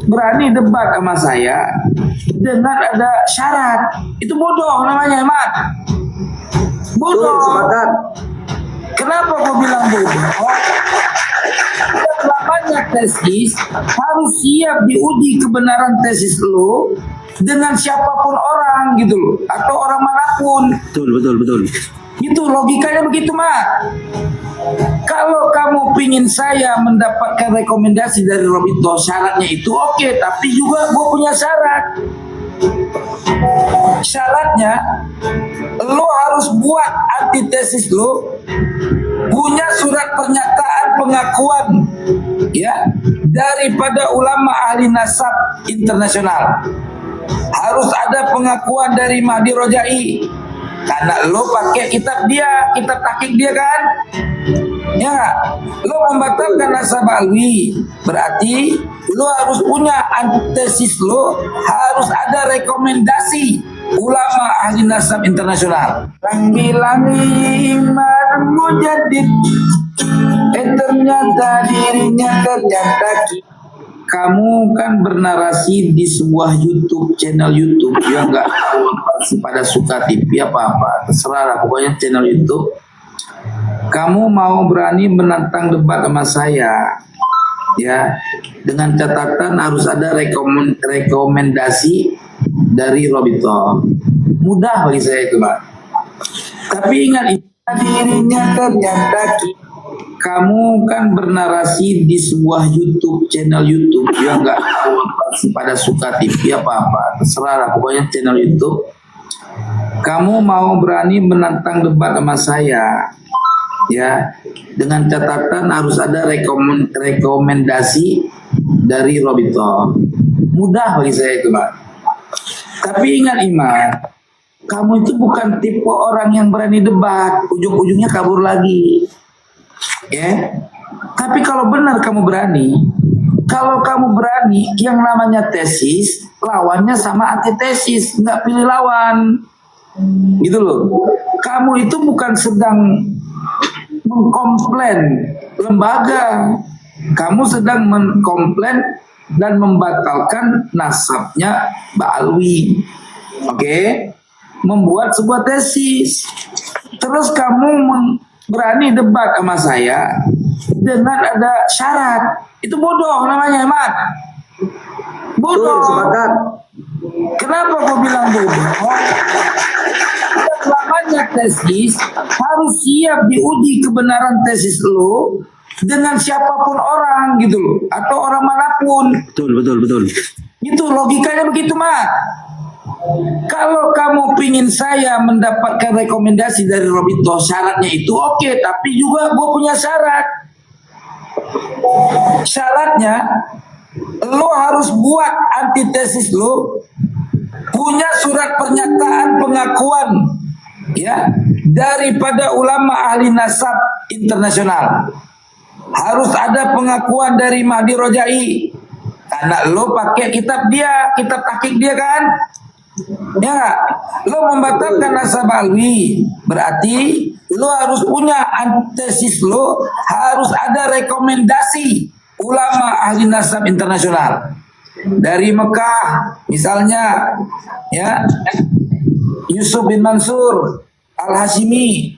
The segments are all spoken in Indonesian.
berani debat sama saya dengan ada syarat, itu bodoh namanya, Mat. Bodoh. Sepakat. Kenapa gue bilang bodoh? Lamanya tesis harus siap diuji kebenaran tesis lo dengan siapapun orang gitu loh, atau orang manapun. Betul. Gitu logikanya begitu, Mat. Kalau kamu pingin saya mendapatkan rekomendasi dari Robito, syaratnya itu oke, tapi juga gue punya syarat. Syaratnya lo harus buat antitesis lo, punya surat pernyataan pengakuan ya daripada ulama ahli nasab internasional. Harus ada pengakuan dari Mahdi Rojai, karena lo pakai kitab dia, kitab tahqiq dia kan. Ya, lo membatalkan nasab alwi, berarti lo harus punya antesis, lo harus ada rekomendasi ulama ahli nasab internasional. Langgi-langgi iman mujaddid, ternyata dirinya ternyata. Kamu kan bernarasi di sebuah YouTube, channel YouTube yang nggak pada suka TV apa-apa, terserah lah, pokoknya channel YouTube. Kamu mau berani menantang debat sama saya, ya, dengan catatan harus ada rekomendasi dari Robito. Mudah bagi saya itu, Pak. Tapi ingat, dirinya ternyata. Kamu kan bernarasi di sebuah YouTube, channel YouTube yang nggak pada suka TV apa-apa, terserah lah, pokoknya channel YouTube. Kamu mau berani menantang debat sama saya, ya, dengan catatan harus ada rekomendasi dari Robito. Mudah bagi saya itu, Pak. Tapi ingat, Iman, kamu itu bukan tipe orang yang berani debat, ujung-ujungnya kabur lagi. Ya, tapi kalau benar kamu berani, kalau kamu berani, yang namanya tesis, lawannya sama antitesis, nggak pilih lawan, gitu loh. Kamu itu bukan sedang mengkomplain lembaga, kamu sedang mengkomplain dan membatalkan nasabnya Ba'alwi, oke? Membuat sebuah tesis, terus kamu berani debat sama saya dengan ada syarat, itu bodoh namanya, Mat. Bodoh. Sepakat. Kenapa gue bilang bodoh? Lamanya tesis harus siap diuji kebenaran tesis lo dengan siapapun orang gitu loh, atau orang manapun. Betul. Itu logikanya begitu, Mat. Kalau kamu pingin saya mendapatkan rekomendasi dari Robito, syaratnya itu oke, tapi juga gue punya syarat. Syaratnya lo harus buat antitesis lo, punya surat pernyataan pengakuan ya daripada ulama ahli nasab internasional. Harus ada pengakuan dari Mahdi Rojai, karena lo pakai kitab dia, kitab tahqiq dia kan. Ya, lo membatalkan nasab alwi, berarti lo harus punya antesis, lo harus ada rekomendasi ulama ahli nasab internasional dari Mekah, misalnya ya Yusuf bin Mansur Al-Hashimi,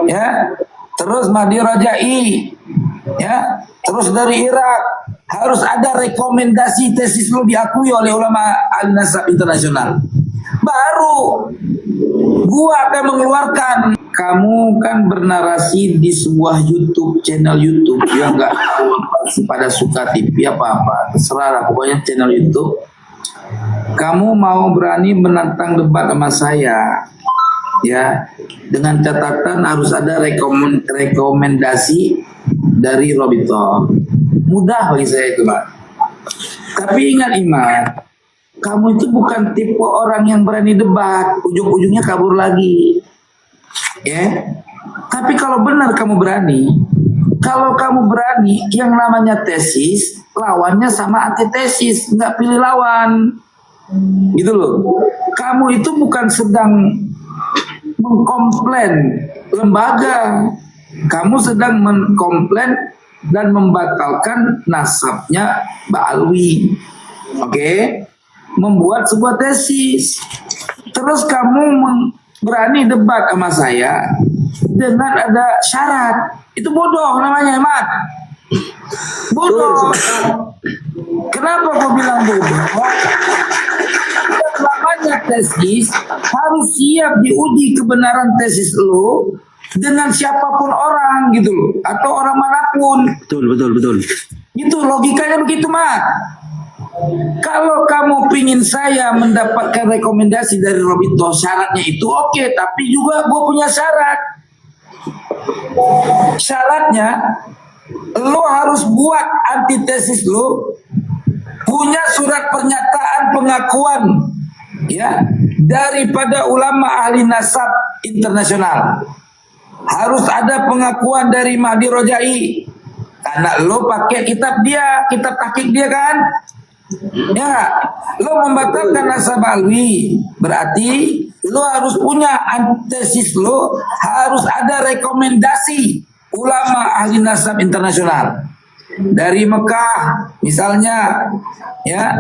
ya, terus Mahdi Rajai, ya, terus dari Irak. Harus ada rekomendasi tesis lo diakui oleh ulama al-nasab internasional. Baru gua akan mengeluarkan. Kamu kan bernarasi di sebuah YouTube, channel YouTube yang nggak pada suka TV apa-apa, terserah lah, pokoknya channel YouTube. Kamu mau berani menantang debat sama saya, ya, dengan catatan harus ada rekomendasi dari Robito. Mudah bagi saya itu, Pak. Tapi ingat, Iman, kamu itu bukan tipe orang yang berani debat, ujung-ujungnya kabur lagi. Ya. Tapi kalau benar kamu berani, kalau kamu berani, yang namanya tesis, lawannya sama antitesis, nggak pilih lawan. Gitu loh. Kamu itu bukan sedang mengkomplain lembaga, kamu sedang mengkomplain dan membatalkan nasabnya Mbak Alwi. Oke, membuat sebuah tesis. Terus kamu berani debat sama saya dengan ada syarat. Itu bodoh namanya, Mat. Bodoh. Kenapa kau bilang bodoh? Namanya tesis harus siap diuji kebenaran tesis lo dengan siapapun orang gitu loh, atau orang manapun. Betul. Itu logikanya begitu, Mat. Kalau kamu pingin saya mendapatkan rekomendasi dari Robito, syaratnya itu oke, tapi juga gue punya syarat. Syaratnya lo harus buat antitesis lo, punya surat pernyataan pengakuan ya daripada ulama ahli nasab internasional. Harus ada pengakuan dari Mahdi Rojai, karena lo pakai kitab dia, kitab tahqiq dia kan. Ya, lo membatalkan nasab Alwi, berarti lo harus punya antesis, lo harus ada rekomendasi ulama ahli nasab internasional dari Mekah, misalnya ya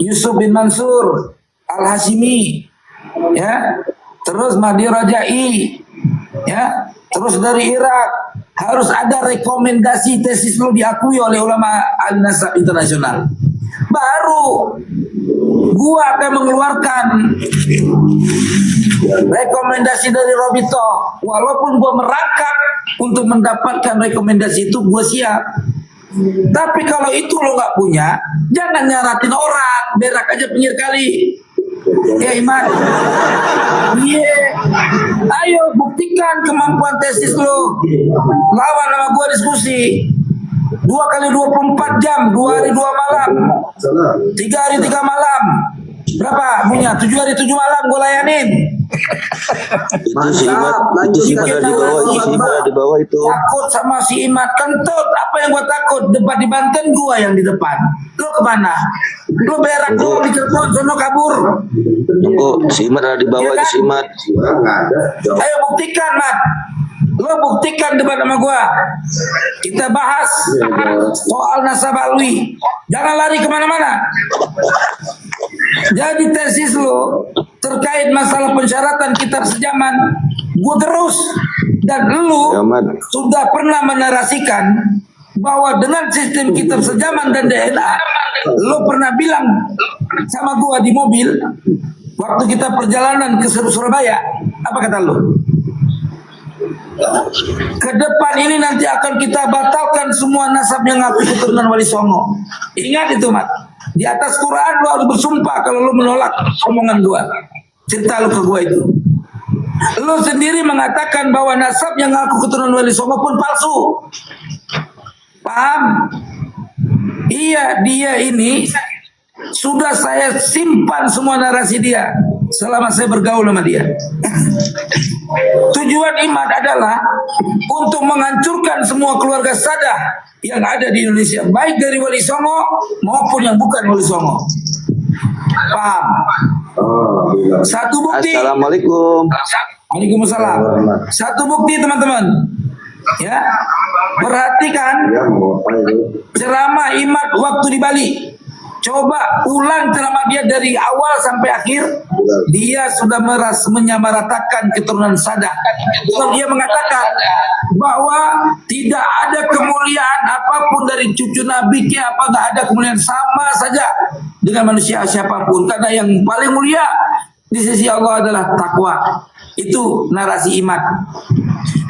Yusuf bin Mansur Al-Hashimi, ya, terus Mahdi Rajai, ya, terus dari Irak. Harus ada rekomendasi tesis lo diakui oleh ulama al-nasab internasional. Baru gua akan mengeluarkan rekomendasi dari Robito. Walaupun gua merangkak untuk mendapatkan rekomendasi itu, gua siap. Tapi kalau itu lo nggak punya, jangan nyaratin orang, berak aja pinggir kali. Ya Iman, ayo buktikan kemampuan tesis lo. Lawan sama gua diskusi 2 kali 24 jam, 2 hari 2 malam, 3 hari 3 malam. Berapa punya? 7 hari 7 malam gua layanin. Itu si Imat ada di bawah itu. Takut sama si Imat, kentut. Apa yang gua takut? Debat di Banten gua yang di depan. Lo kemana? Lo berak lo di Cirebon, sono kabur. Tunggu, si Imat ada di bawah itu si Imat. Ayo buktikan, Mat. Lo buktikan debat sama gua. Kita bahas soal nasab Alwi. Jangan lari kemana-mana. Jadi tesis lo terkait masalah pensyaratan kitab sejaman, gua terus. Dan lu sudah pernah menarasikan bahwa dengan sistem kitab sejaman dan DNA, lo pernah bilang sama gua di mobil waktu kita perjalanan ke Surabaya, apa kata lo? Ke depan ini nanti akan kita batalkan semua nasab yang ngaku keturunan Wali Songo. Ingat itu, Mat. Di atas Quran lo harus bersumpah kalau lo menolak omongan gua. Cerita lo ke gua itu. Lo sendiri mengatakan bahwa nasab yang ngaku keturunan Wali Songo pun palsu. Paham? Iya, dia ini sudah saya simpan semua narasi dia selama saya bergaul sama dia. Tujuan Imat adalah untuk menghancurkan semua keluarga Sadah yang ada di Indonesia, baik dari Wali Songo maupun yang bukan Wali Songo. Paham? Satu bukti. Assalamualaikum. Waalaikumsalam. Satu bukti, teman-teman. Ya, perhatikan ceramah Imat waktu di Bali. Coba ulang ceramah dia dari awal sampai akhir. Dia sudah menyamaratakan keturunan Sadah. Dia mengatakan bahwa tidak ada kemuliaan apapun dari cucu Nabi ke apa, nggak ada kemuliaan, sama saja dengan manusia siapapun, karena yang paling mulia di sisi Allah adalah takwa. Itu narasi Imat,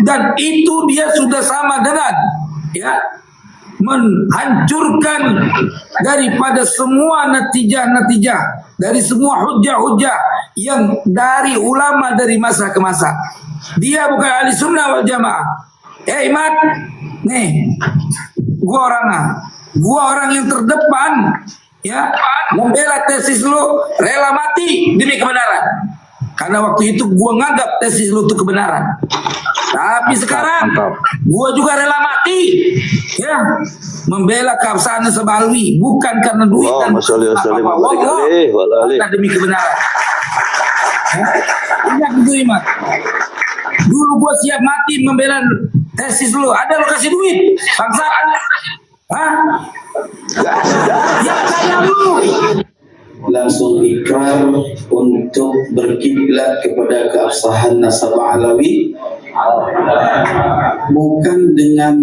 dan itu dia sudah sama dengan ya menghancurkan daripada semua natijah-natijah, dari semua hujah-hujah yang dari ulama dari masa ke masa. Dia bukan ahli sunnah wal jamaah. Imat, nih, gua orang yang terdepan, ya, membela tesis lo, rela mati demi kebenaran. Karena waktu itu gua nganggap tesis lo itu kebenaran. Tapi sekarang gua juga rela mati, ya, membela keabsahan Alwi, bukan karena duit dan karena demi kebenaran. Ingat itu, Imat. Dulu gua siap mati membela tesis lu, ada lo kasih duit, bangsa. Hah? Ya kayak lu. Langsung ikrar untuk berkiblat kepada keabsahan nasab Alawi, bukan dengan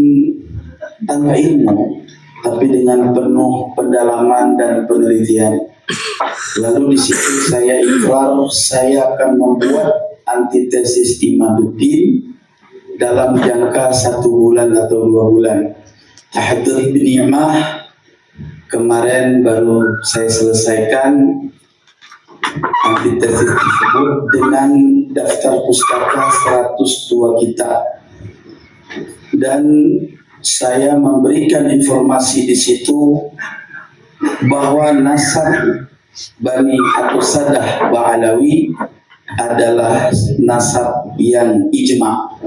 tanpa ilmu, tapi dengan penuh pendalaman dan penelitian. Lalu di situ saya ikrar, saya akan membuat antitesis Imaduddin dalam jangka 1 bulan atau 2 bulan. Tahdhir binni'mah kemarin baru saya selesaikan antitesis tersebut dengan daftar pustaka 102 kitab, dan saya memberikan informasi di situ bahwa nasab Bani atau Sadah Ba'alawi adalah nasab yang ijma,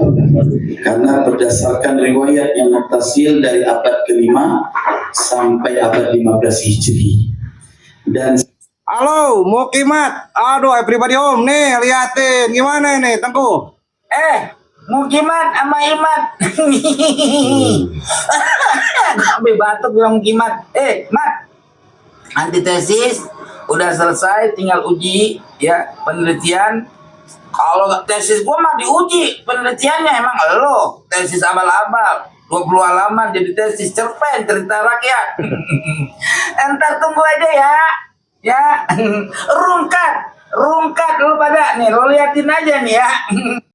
karena berdasarkan riwayat yang mutasil dari abad ke-5 sampai abad 15 Hijri. Dan halo, mau kimat? Aduh, everybody home nih, liatin gimana nih, Tengku? mau kimat sama Imat. Sampai batuk bilang kimat. Mat, antitesis udah selesai, tinggal uji ya penelitian. Kalau tesis gua mah diuji penelitiannya, emang lo tesis abal-abal 20 halaman jadi tesis cerpen cerita rakyat. Entar tunggu aja ya rungkat lu pada nih, lo liatin aja nih ya.